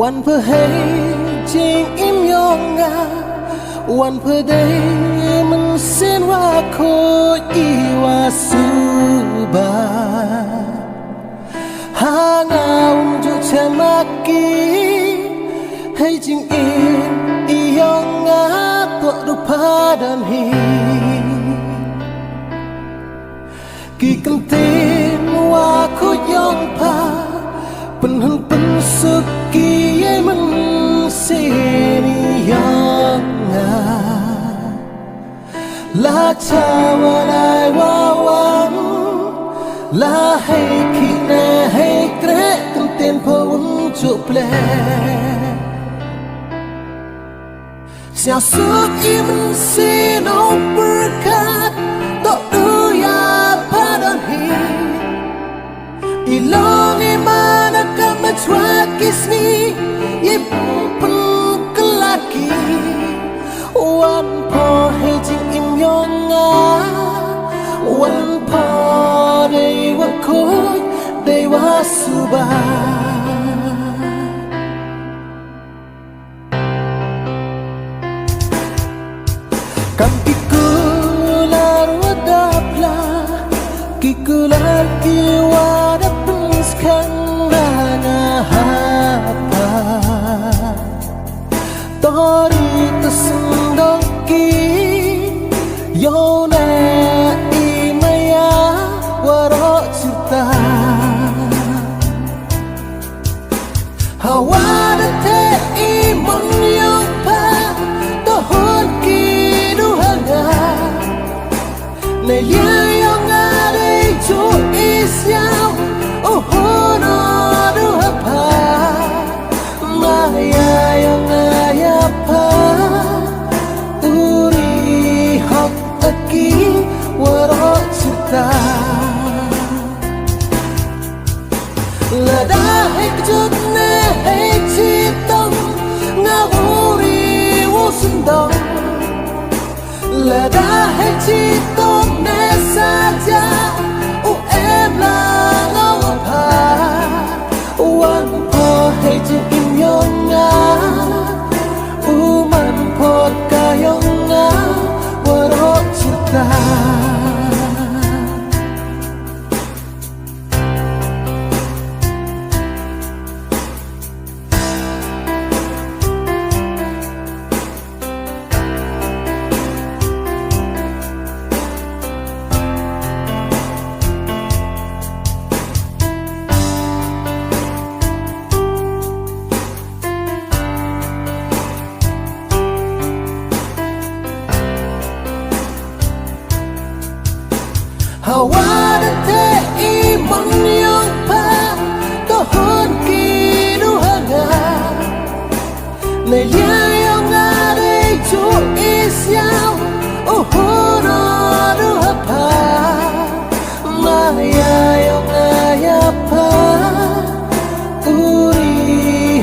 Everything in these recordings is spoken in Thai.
วันเพื่อให้จริงอิ่มยองงาวันเพื่อได้มันเส้นว่าโคอีว่าสุบาหางาวจุเชมากีให้จริงอิ่มอียองงาตัวรูปาดันฮีกี่กันเต็มว่าโคยองพาเป็นหันเป็นสุกี้ยัยมันเสียนิยองงาลาชาวลายว่าวันลาให้คิดแน่ให้เกรกันเต็มพอวุ่นจุเปล่เสียสุกี้มันเสียนอเบอร์คัดต่อดูยาพาดันฮีอีลองอีมานักมาชวากิสนียิบปุ่นกลากีวันพอให้จริงอิ่มยองงาวันพอได้ว่าโคยได้ว่าสุบากันกิกูลารัวดับลากิกูลากิวาดับสคันนานาฮาปาตอรีตสุนดกีโยนาอีมายาวารจิตาฮาวาดเทอีมันยองพาตอฮอนกีดูฮางาในยายองอาได้จูอิสยาวโอ้โหนอดูฮาพามายายองอายาพาอุริฮอกตะกีวารจิตาละดาให้จุดเนให้จิตตงงาวุริวุสุนดงละดาให้จิตตงเนสาจาอุเอมลางาวพาวันพอให้จิตอิ่มยองงาอุมันพอดกายองงาวารจิตาฮาวาดเทอีมันยองพาก็ฮอนกีดูฮางาในยายองอาได้จูอิสยาวโอ้โหนอดูฮาพามายายองอายาพาอุริ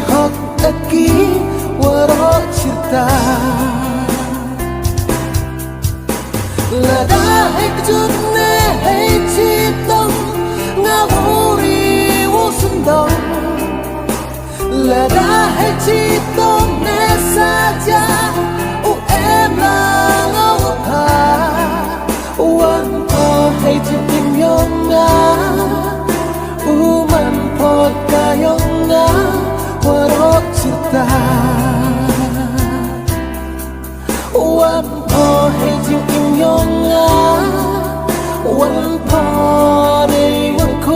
ฮอกตะกีวารจิตาละดาให้จุดเนให้จิตตงงาวุริวุสุนดงละดาให้จิตตงเนสาจาอุเอมลางาวพาวันพอให้จิตอิ่มยองงาอุมันพอดกายองงาวารจิตาวันพอให้จริงอิ่มยองงาวันพอได้วันโค